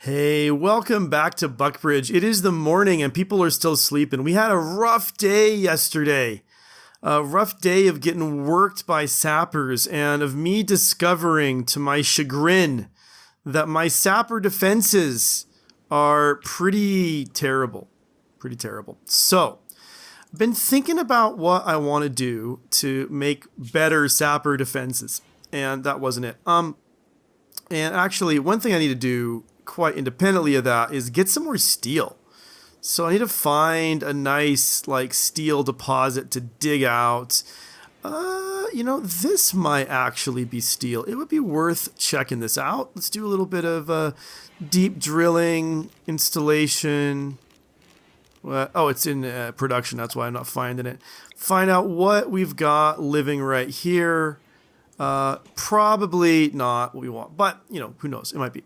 Hey, welcome back to Buckbridge. It is the morning and people are still sleeping. We had a rough day yesterday. A rough day of getting worked by sappers and of me discovering to my chagrin that my sapper defenses are pretty terrible. Pretty terrible. So, I've been thinking about what I want to do to make better sapper defenses. And that wasn't it. And actually, one thing I need to do quite independently of that is get some more steel. So I need to find a nice steel deposit to dig out. This might actually be steel. It would be worth checking this out. Let's do a little bit of deep drilling installation. Oh, it's in production. That's why I'm not finding it. Find out what we've got living right here. Probably not what we want, but who knows? It might be.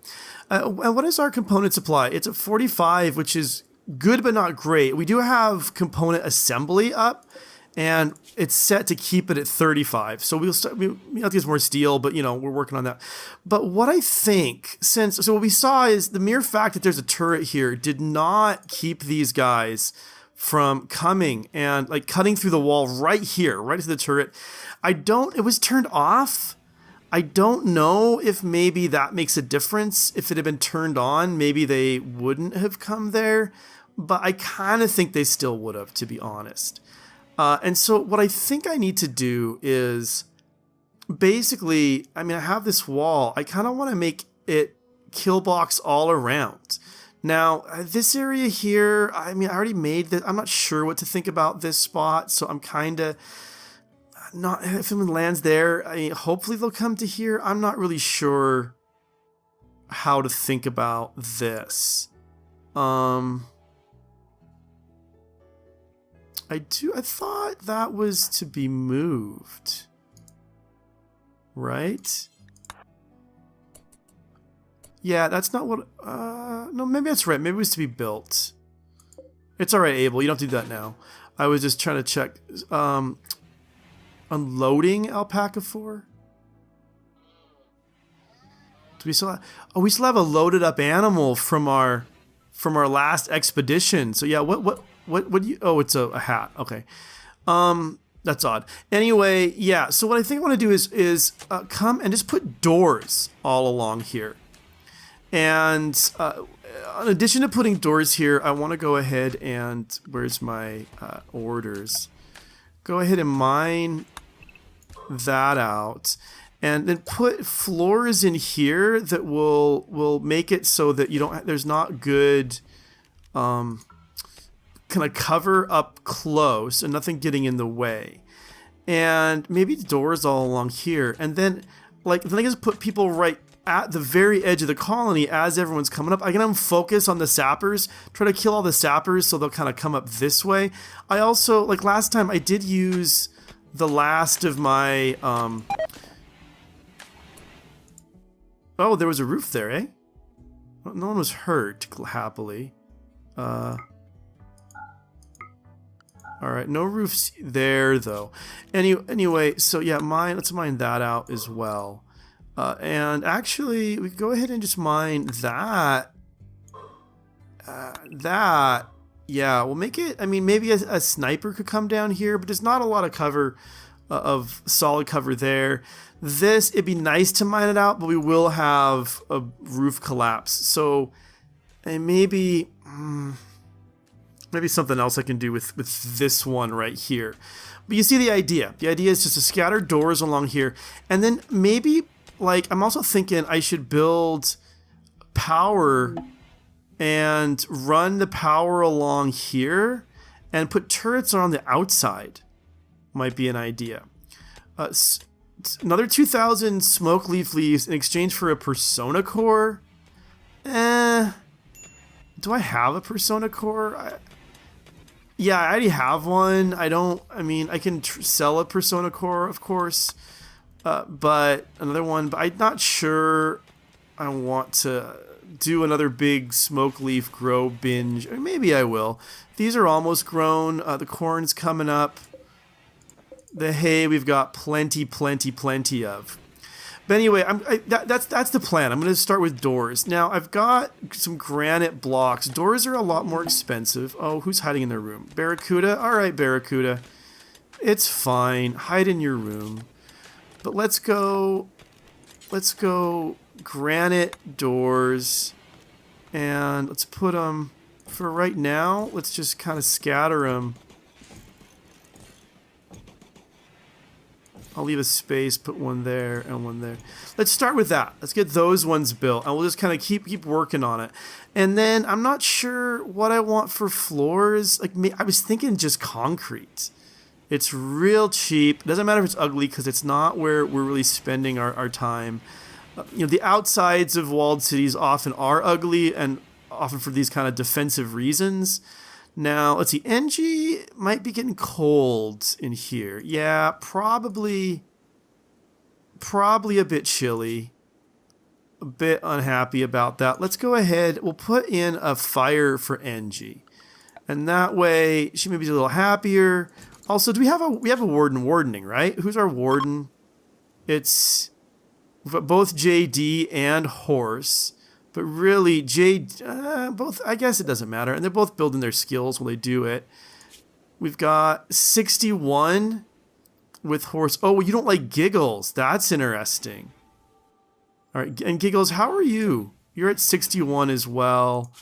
And what is our component supply? It's at 45, which is good but not great. We do have component assembly up, and it's set to keep it at 35. So we'll start. We have to get more steel, but we're working on that. But what I think, so what we saw is the mere fact that there's a turret here did not keep these guys from coming and cutting through the wall right here, right into the turret. It was turned off. I don't know if maybe that makes a difference. If it had been turned on, maybe they wouldn't have come there, but I kind of think they still would have, to be honest. And so what I think I need to do is basically, I have this wall. I kind of want to make it kill box all around. Now, this area here, I already made that. I'm not sure what to think about this spot, so I'm kind of not, if someone lands there, hopefully they'll come to here. I'm not really sure how to think about this. I thought that was to be moved, right? Yeah, that's not what, no, maybe that's right. Maybe it was to be built. It's all right, Abel. You don't do that now. I was just trying to check, unloading alpaca 4. Do we still have, we still have a loaded up animal from our last expedition. So yeah, what do you, oh, it's a hat. Okay. That's odd. Anyway, yeah, so what I think I want to do is come and just put doors all along here. And in addition to putting doors here, I want to go ahead and, where's my orders? Go ahead and mine that out. And then put floors in here that will make it so that there's not good kind of cover up close and nothing getting in the way. And maybe doors all along here. And then then I just put people right at the very edge of the colony as everyone's coming up. I can focus on the sappers, try to kill all the sappers so they'll kind of come up this way. I also, last time, I did use the last of my, oh, there was a roof there, eh? No one was hurt, happily. Alright, no roofs there, though. Anyway, so yeah, let's mine that out as well. And actually, we can go ahead and just mine that. Yeah, we'll make it, maybe a sniper could come down here, but there's not a lot of cover, of solid cover there. It'd be nice to mine it out, but we will have a roof collapse. So, and maybe something else I can do with this one right here. But you see the idea. The idea is just to scatter doors along here, and then maybe, I'm also thinking I should build power and run the power along here and put turrets on the outside. Might be an idea. Another 2,000 smoke leaves in exchange for a persona core. Do I have a persona core? Yeah, I already have one. I can sell a persona core, of course. But another one, but I'm not sure I want to do another big smoke leaf grow binge. Or maybe I will. These are almost grown. The corn's coming up. The hay we've got plenty of. But anyway, that's the plan. I'm going to start with doors. Now, I've got some granite blocks. Doors are a lot more expensive. Oh, who's hiding in their room? Barracuda? All right, Barracuda. It's fine. Hide in your room. But let's go granite doors. And let's put them, for right now, let's just kind of scatter them. I'll leave a space, put one there and one there. Let's start with that. Let's get those ones built, and we'll just kind of keep working on it. And then I'm not sure what I want for floors. Like, I was thinking just concrete. It's real cheap. It doesn't matter if it's ugly because it's not where we're really spending our time. You know, the outsides of walled cities often are ugly, and often for these kind of defensive reasons. Now, let's see, NG might be getting cold in here. Yeah, probably a bit chilly. A bit unhappy about that. Let's go ahead, we'll put in a fire for NG. And that way, she may be a little happier. Also, we have a warden wardening, right? Who's our warden? It's both JD and Horse. But really, both, I guess it doesn't matter. And they're both building their skills while they do it. We've got 61 with Horse. Oh, you don't like Giggles. That's interesting. All right, and Giggles, how are you? You're at 61 as well.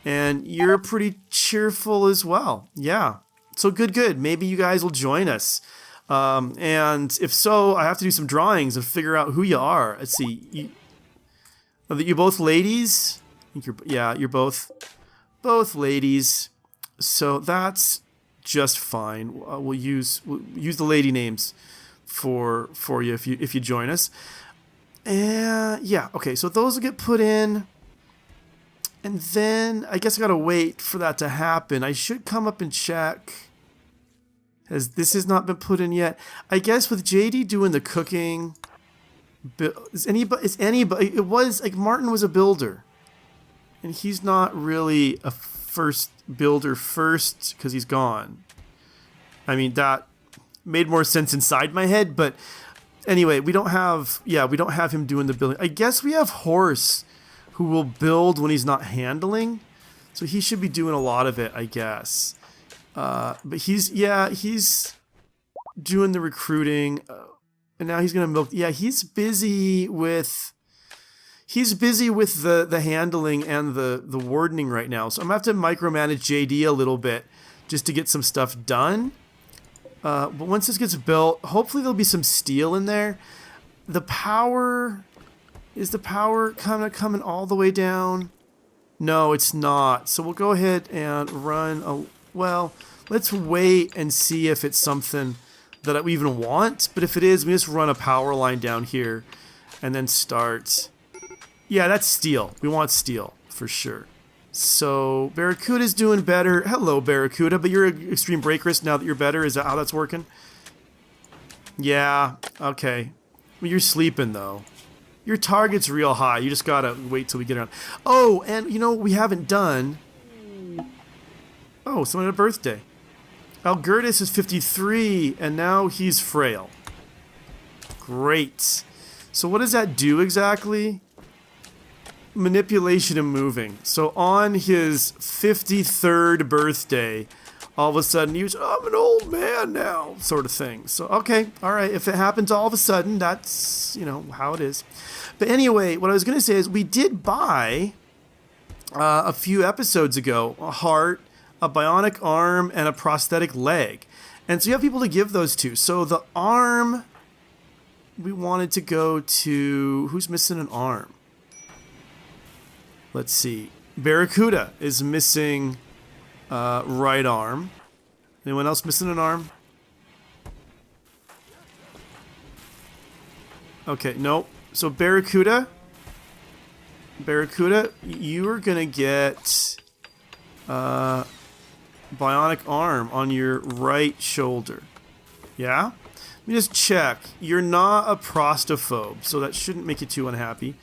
And you're pretty cheerful as well. Yeah. So good. Maybe you guys will join us. And if so, I have to do some drawings and figure out who you are. Let's see. You both ladies? I think you're both ladies. So that's just fine. We'll use the lady names for you if you join us. And yeah, okay. So those will get put in, and then I guess I gotta wait for that to happen. I should come up and check. This has not been put in yet. I guess with JD doing the cooking. Is anybody? It was like Martin was a builder, and he's not really a first builder first because he's gone. I mean, that made more sense inside my head, but anyway, we don't have him doing the building. I guess we have Horse, who will build when he's not handling, so he should be doing a lot of it, I guess. But he's doing the recruiting. And now he's gonna milk. Yeah, he's busy with the handling and the wardening right now. So I'm gonna have to micromanage JD a little bit just to get some stuff done. But once this gets built, hopefully there'll be some steel in there. Is the power kind of coming all the way down? No, it's not. So we'll go ahead and run let's wait and see if it's something that we even want, but if it is, we just run a power line down here and then start. Yeah, that's steel. We want steel for sure. So Barracuda's doing better. Hello, Barracuda, but you're an extreme break risk now that you're better. Is that how that's working? Yeah, okay. Well, you're sleeping though. Your target's real high. You just gotta wait till we get around. Oh, and you know what we haven't done? Oh, someone had a birthday. Algertis is 53, and now he's frail. Great. So what does that do exactly? Manipulation and moving. So on his 53rd birthday, all of a sudden he was, I'm an old man now, sort of thing. So, okay, all right, if it happens all of a sudden, that's, how it is. But anyway, what I was going to say is we did buy, a few episodes ago, a heart, a bionic arm, and a prosthetic leg. And so you have people to give those to. So the arm, we wanted to go to... Who's missing an arm? Let's see. Barracuda is missing right arm. Anyone else missing an arm? Okay, nope. So Barracuda, you are going to get... bionic arm on your right shoulder. Yeah? Let me just check. You're not a prostophobe, so that shouldn't make you too unhappy.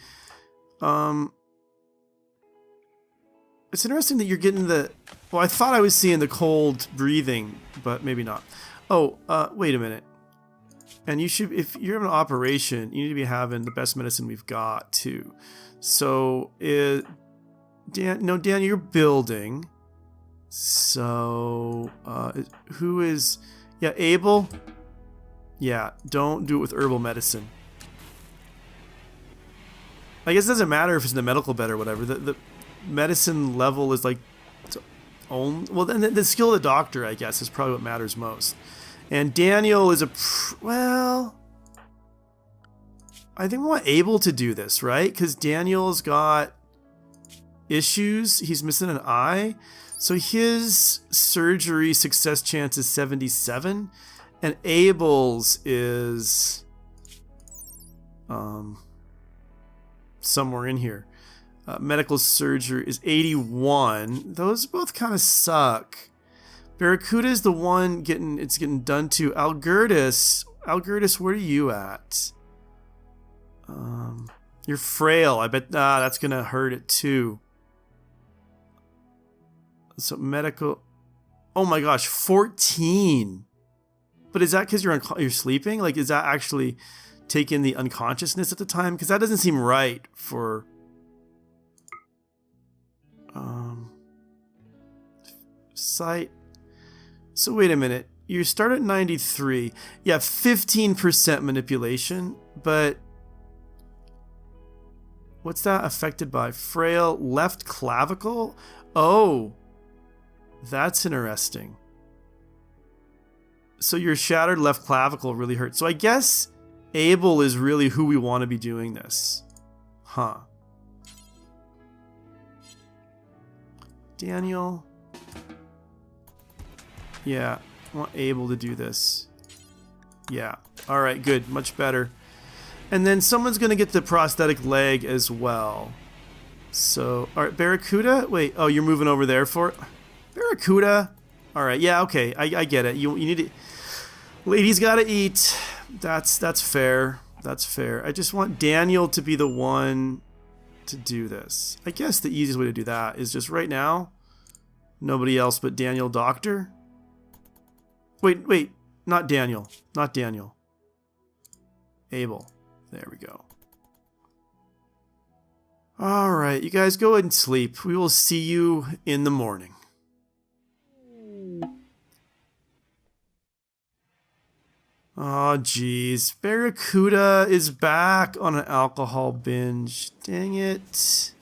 It's interesting that you're getting the... Well, I thought I was seeing the cold breathing, but maybe not. Oh, wait a minute. And you should, if you're having an operation, you need to be having the best medicine we've got too. So, Dan, you're building. So, who is, yeah, Abel? Yeah, don't do it with herbal medicine. I guess it doesn't matter if it's in the medical bed or whatever. The medicine level is like its own. Well, then the skill of the doctor, I guess, is probably what matters most. And Daniel is well, I think we want Abel to do this, right? Because Daniel's got issues. He's missing an eye. So his surgery success chance is 77. And Abel's is somewhere in here. Medical surgery is 81. Those both kind of suck. Barracuda is the one getting done to. Algertis, where are you at? You're frail. I bet that's gonna hurt it too. So medical. Oh my gosh, 14. But is that because you're sleeping? Like, is that actually taking the unconsciousness at the time? Because that doesn't seem right for. Sight. So wait a minute. You start at 93. Yeah, 15% manipulation, but what's that affected by? Frail left clavicle? Oh, that's interesting. So your shattered left clavicle really hurts. So I guess Abel is really who we want to be doing this. Huh. Daniel. Yeah, I want Abel to do this. Yeah. All right, good. Much better. And then someone's going to get the prosthetic leg as well. So, all right, Barracuda? Wait, oh, you're moving over there for it? Barracuda? All right, yeah, okay, I get it. You need to... Ladies gotta eat. That's fair. That's fair. I just want Daniel to be the one to do this. I guess the easiest way to do that is just right now, nobody else but Daniel Doctor. Wait, not Daniel. Not Daniel. Abel. There we go. All right, you guys go ahead and sleep. We will see you in the morning. Oh, geez. Barracuda is back on an alcohol binge. Dang it.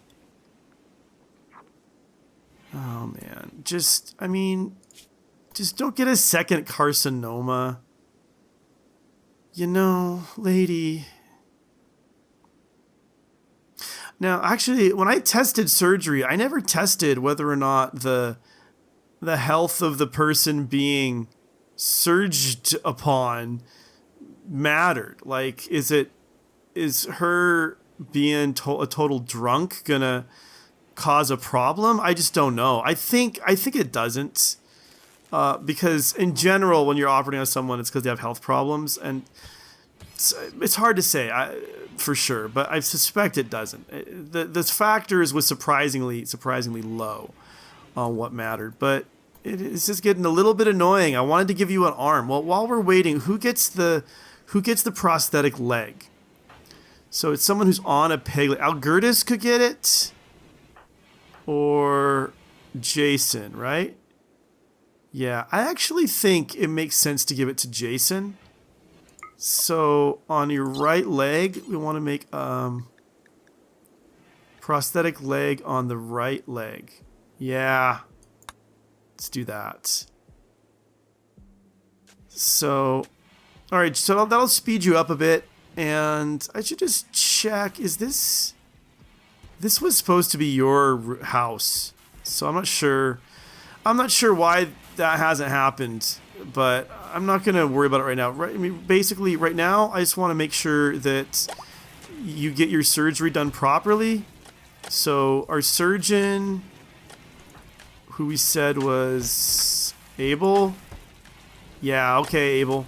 Oh, man. Just don't get a second carcinoma. You know, lady. Now, actually, when I tested surgery, I never tested whether or not the health of the person being surged upon mattered. Like, is her being a total drunk gonna cause a problem? I just don't know. I think it doesn't, because in general, when you're operating on someone, it's because they have health problems, and it's hard to say for sure, but I suspect it doesn't. The factors was surprisingly low on what mattered, but it's just getting a little bit annoying. I wanted to give you an arm. Well, while we're waiting, who gets the prosthetic leg? So it's someone who's on a peg. Algertis could get it, or Jason, right? Yeah, I actually think it makes sense to give it to Jason. So on your right leg, we want to make prosthetic leg on the right leg. Yeah. Let's do that. So, all right, so that'll speed you up a bit, and I should just check, is this was supposed to be your house, so I'm not sure why that hasn't happened, but I'm not going to worry about it right now. Right, I mean, basically, right now, I just want to make sure that you get your surgery done properly. So our surgeon, who we said was Abel. Yeah, okay, Abel.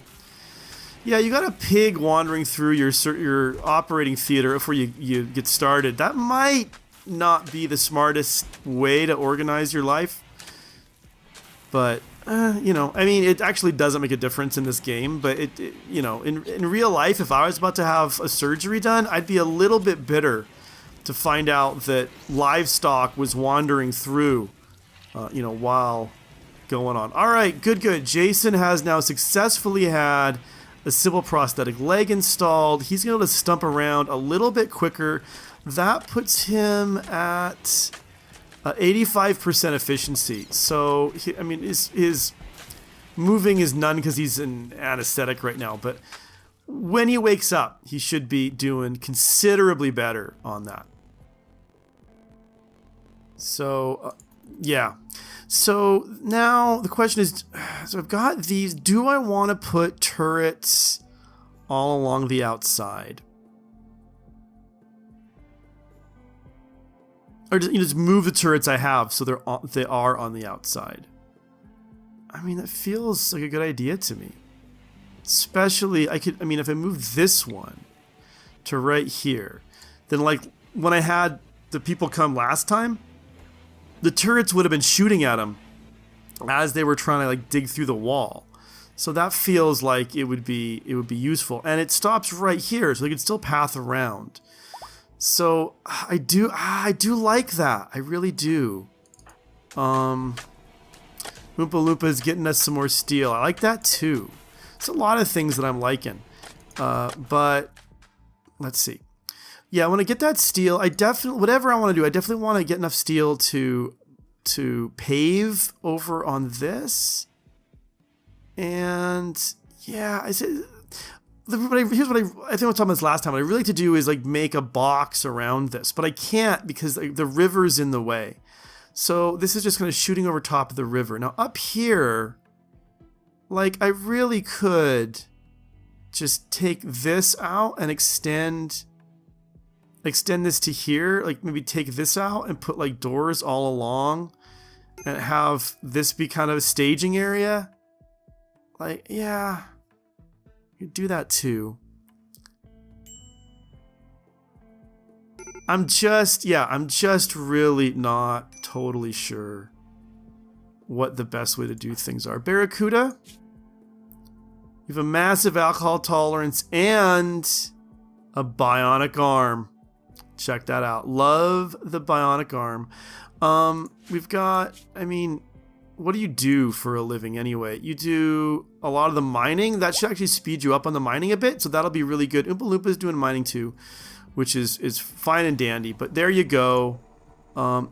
Yeah, you got a pig wandering through your operating theater before you get started. That might not be the smartest way to organize your life, but You know, I mean, it actually doesn't make a difference in this game, but you know, in real life, if I was about to have a surgery done, I'd be a little bit bitter to find out that livestock was wandering through, you know, while going on. All right, good, good. Jason has now successfully had a simple prosthetic leg installed. He's going to stump around a little bit quicker. That puts him at 85% efficiency. So, I mean, his moving is none because he's in anesthetic right now. But when he wakes up, he should be doing considerably better on that. So, yeah. So now the question is, so I've got these. Do I want to put turrets all along the outside? Or just move the turrets I have so they are on the outside? I mean, that feels like a good idea to me. Especially, I mean, if I move this one to right here, then like when I had the people come last time, the turrets would have been shooting at them as they were trying to like dig through the wall. So that feels like it would be useful. And it stops right here, so they can still path around. So I do like that. I really do. Oompa Loompa is getting us some more steel. I like that too. It's a lot of things that I'm liking. But let's see. Yeah, I want to get that steel. Whatever I want to do, I definitely want to get enough steel to pave over on this. And yeah, I said, here's what I think I was talking about this last time. What I really like to do is like make a box around this, but I can't because the river's in the way. So this is just kind of shooting over top of the river. Now up here, like I really could just take this out and extend this to here, like maybe take this out and put like doors all along and have this be kind of a staging area. Like, yeah, you could do that too. I'm just really not totally sure what the best way to do things are. Barracuda, you have a massive alcohol tolerance and a bionic arm. Check that out. Love the bionic arm. We've got, I mean, what do you do for a living anyway? You do a lot of the mining. That should actually speed you up on the mining a bit, so that'll be really good. Oompa Loompa is doing mining too, which is fine and dandy, but there you go.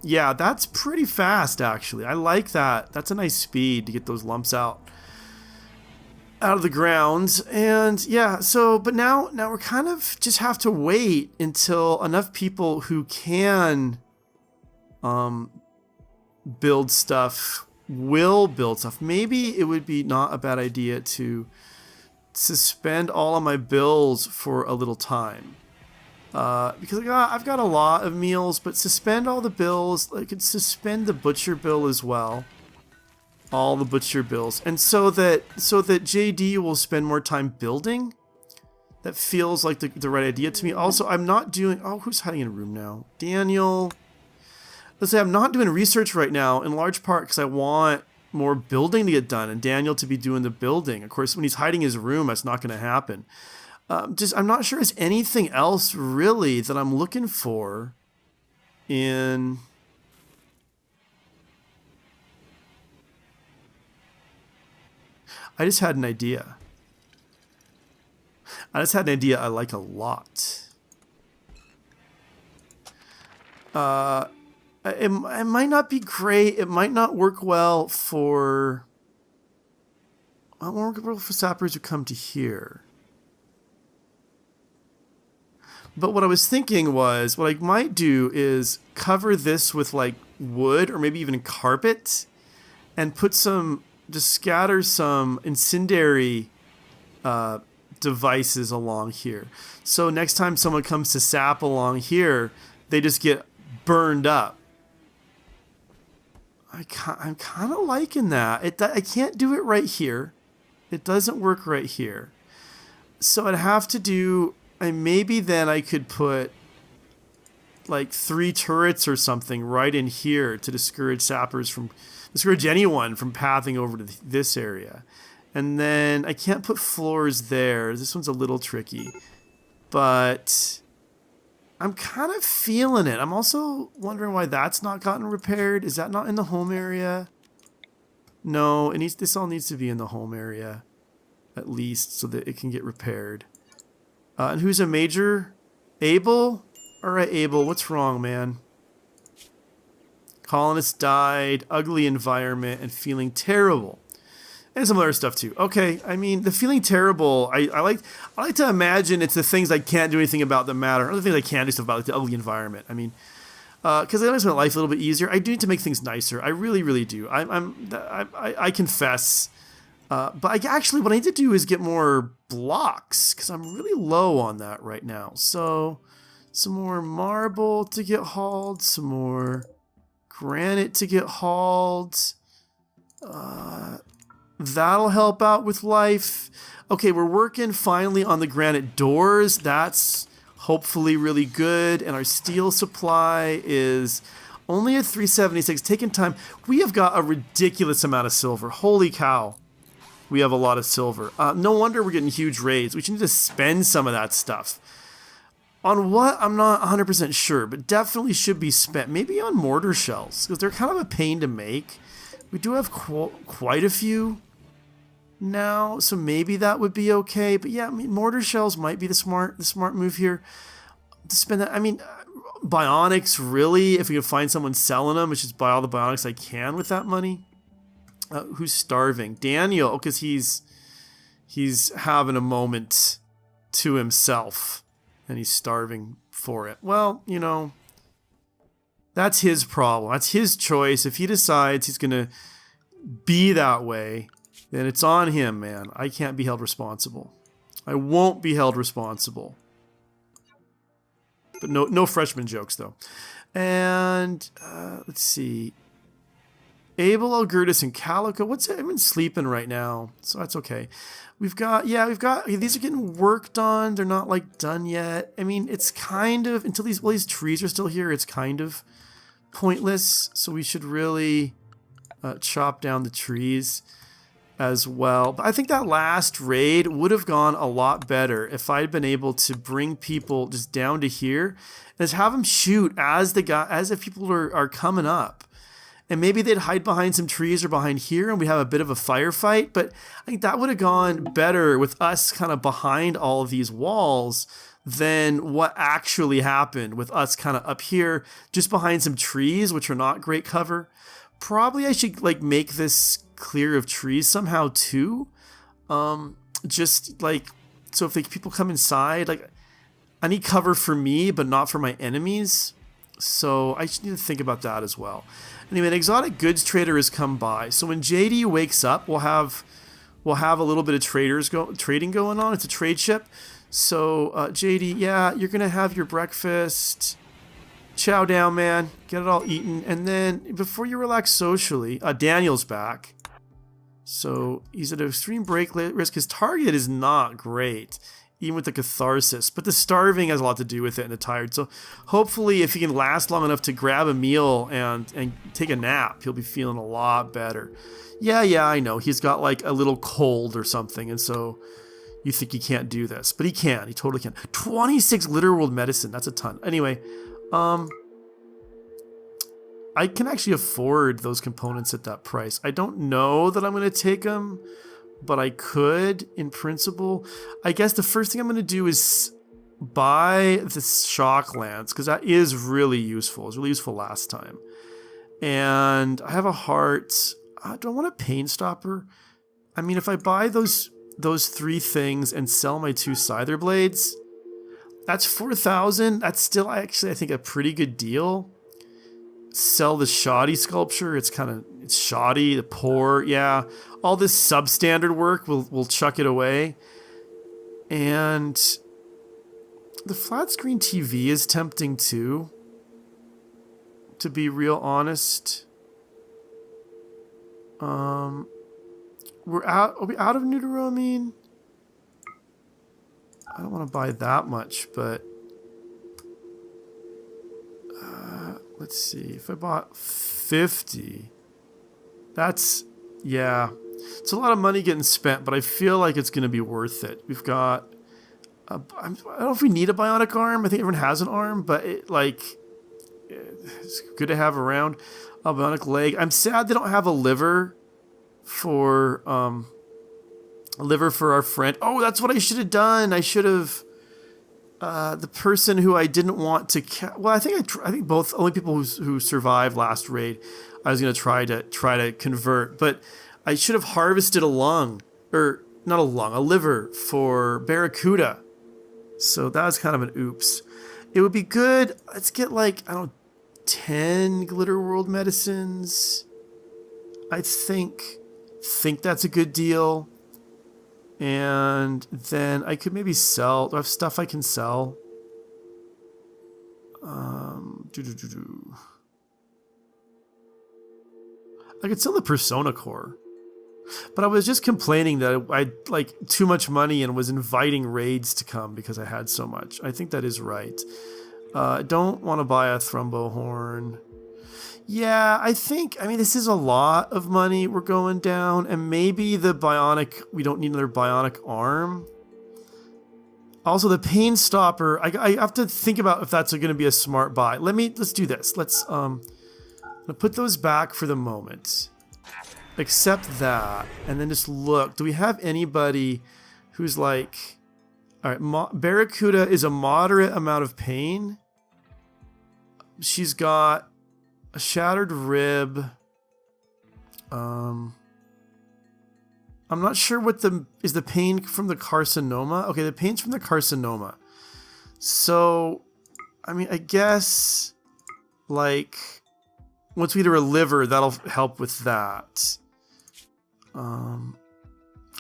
Yeah, that's pretty fast actually. I like that. That's a nice speed to get those lumps out of the ground. And yeah, so but now we're kind of just have to wait until enough people who can build stuff will build stuff. Maybe it would be not a bad idea to suspend all of my bills for a little time. Because I've got a lot of meals, but suspend all the bills. I could suspend the butcher bill as well. All the butcher bills. And so that JD will spend more time building. That feels like the right idea to me. Also, I'm not doing... Oh, who's hiding in a room now? Daniel. Let's say I'm not doing research right now, in large part because I want more building to get done and Daniel to be doing the building. Of course, when he's hiding in his room, that's not going to happen. I'm not sure there's anything else really that I'm looking for in... I just had an idea. I like a lot. It might not be great. It might not work well for... It won't work well for sappers who come to here. But what I was thinking was, what I might do is cover this with like wood or maybe even carpet and put just scatter some incendiary devices along here. So next time someone comes to sap along here, they just get burned up. I'm kind of liking that. I can't do it right here. It doesn't work right here. So I'd have to do... maybe then I could put like 3 turrets or something right in here to discourage discourage anyone from pathing over to this area. And then I can't put floors there. This one's a little tricky, but I'm kind of feeling it. I'm also wondering why that's not gotten repaired. Is that not in the home area? No, this all needs to be in the home area, at least, so that it can get repaired. And who's a major? Abel? Alright, Abel, what's wrong, man? Colonist died, ugly environment, and feeling terrible. And some other stuff too. Okay, I mean, the feeling terrible, I like to imagine it's the things I can't do anything about that matter. Other things I can do stuff about, like the ugly environment. I mean, because it makes my life a little bit easier. I do need to make things nicer. I really, really do. I confess. But what I need to do is get more blocks, because I'm really low on that right now. So, some more marble to get hauled, some more granite to get hauled. That'll help out with life. Okay, we're working finally on the granite doors. That's hopefully really good. And our steel supply is only at 376, taking time. We have got a ridiculous amount of silver. Holy cow. We have a lot of silver. No wonder we're getting huge raids. We should need to spend some of that stuff. On what? I'm not 100% sure, but definitely should be spent. Maybe on mortar shells, because they're kind of a pain to make. We do have quite a few now, so maybe that would be okay. But yeah, I mean, mortar shells might be the smart move here. To spend that, I mean, bionics, really, if we can find someone selling them, which is buy all the bionics I can with that money. Who's starving? Daniel, because he's having a moment to himself, and he's starving for it. Well, you know, that's his problem. That's his choice. If he decides he's going to be that way, then it's on him, man. I can't be held responsible. I won't be held responsible. But no freshman jokes, though. And let's see. Abel, Algertis, and Calico. I've been sleeping right now, so that's okay. We've got, these are getting worked on. They're not, like, done yet. I mean, it's kind of, until these trees are still here, it's kind of pointless. So we should really chop down the trees as well. But I think that last raid would have gone a lot better if I'd been able to bring people just down to here and just have them shoot as if people are coming up. And maybe they'd hide behind some trees or behind here and we have a bit of a firefight. But I think that would have gone better with us kind of behind all of these walls than what actually happened with us kind of up here just behind some trees, which are not great cover. Probably I should like make this clear of trees somehow too. Just like, so if people come inside, like I need cover for me, but not for my enemies. So I just need to think about that as well. Anyway, an exotic goods trader has come by. So when JD wakes up, we'll have a little bit of trading going on. It's a trade ship. So JD, yeah, you're gonna have your breakfast. Chow down, man. Get it all eaten, and then before you relax socially, Daniel's back. So he's at extreme break risk. His target is not great, even with the catharsis, but the starving has a lot to do with it and the tired. So hopefully if he can last long enough to grab a meal and take a nap, he'll be feeling a lot better. Yeah, I know. He's got like a little cold or something, and so you think he can't do this, but he can. He totally can. 26 literal medicine. That's a ton. Anyway, I can actually afford those components at that price. I don't know that I'm going to take them, but I could in principle. I guess the first thing I'm going to do is buy the shock lance, because that is really useful. It was really useful last time. And I have a heart. Do I want a pain stopper? I mean, if I buy those 3 things and sell my 2 scyther blades, that's 4,000. That's still actually, I think, a pretty good deal. Sell the shoddy sculpture. It's shoddy, the poor, yeah. All this substandard work, we'll chuck it away. And the flat screen TV is tempting too, to be real honest. Are we out of Neuteramine? I don't want to buy that much, but let's see. If I bought 50, that's, yeah. It's a lot of money getting spent, but I feel like it's going to be worth it. We've got, I don't know if we need a bionic arm. I think everyone has an arm, but it's good to have around. A bionic leg. I'm sad they don't have a liver for our friend. Oh, that's what I should have done. I should have the person who I didn't want to. Well, I think both only people who survived last raid. I was gonna try to convert, but I should have harvested a lung, or not a lung, a liver for Barracuda. So that was kind of an oops. It would be good. Let's get like, I don't know, 10 Glitter World medicines. I think that's a good deal. And then I could maybe sell. Do I have stuff I can sell? I could sell the Persona Core. But I was just complaining that I like too much money and was inviting raids to come because I had so much. I think that is right. I don't want to buy a Thrumbo Horn. Yeah, I mean, this is a lot of money we're going down, and maybe the bionic, we don't need another bionic arm. Also, the pain stopper, I have to think about if that's going to be a smart buy. Let's do this. Let's put those back for the moment. Accept that, and then just look. Do we have anybody who's like... All right, Barracuda is a moderate amount of pain. She's got a shattered rib. I'm not sure what is the pain from the carcinoma. Okay, the pain's from the carcinoma. So, I mean, I guess like once we do her liver, that'll help with that. A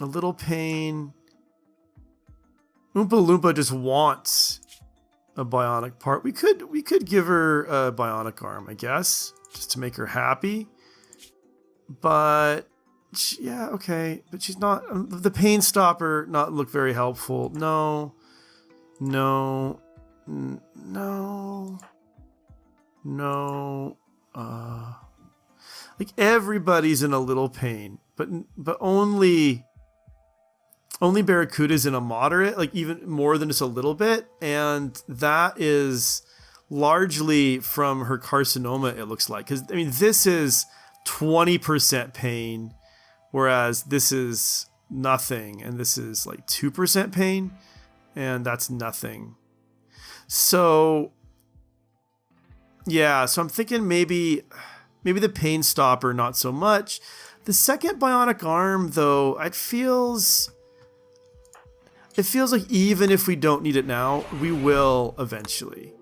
little pain. Oompa Loompa just wants a bionic part. We could give her a bionic arm, I guess, just to make her happy. But yeah, okay. But she's not. The pain stopper not look very helpful. No. Like everybody's in a little pain, but only Barracuda's in a moderate, like even more than just a little bit, and that is largely from her carcinoma, it looks like. Because I mean, this is 20% pain, whereas this is nothing, and this is like 2% pain, and that's nothing. So yeah, so I'm thinking maybe the pain stopper, not so much. The second bionic arm, though, it feels like even if we don't need it now, we will eventually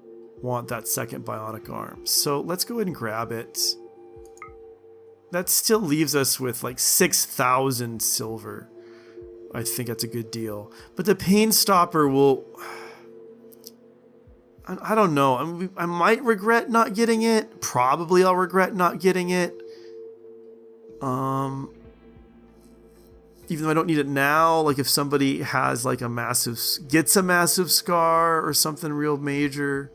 want that second bionic arm. So let's go ahead and grab it. That still leaves us with like 6,000 silver. I think that's a good deal. But the pain stopper will... I don't know. I mean, I might regret not getting it. Probably I'll regret not getting it. Even though I don't need it now, like if somebody has like gets a massive scar or something real major.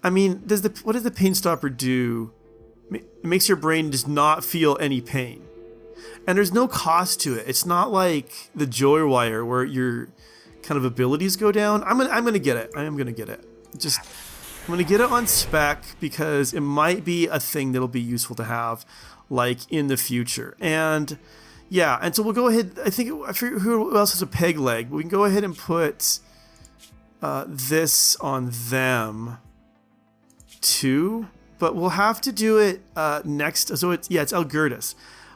I mean, what does the pain stopper do? It makes your brain just not feel any pain. And there's no cost to it. It's not like the Joy Wire where your kind of abilities go down. I'm gonna get it. I am gonna get it. I'm gonna get it on spec because it might be a thing that'll be useful to have like in the future. And yeah, and so we'll go ahead. I forget who else has a peg leg, but we can go ahead and put this on them too. But we'll have to do it next. So it's Elgurtus.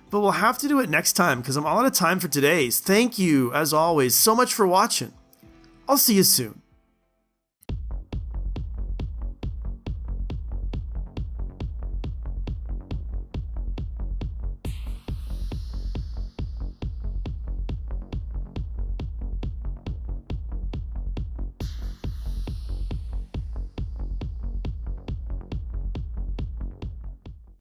But we'll have to do it next time because I'm all out of time for today's. Thank you, as always, so much for watching. I'll see you soon.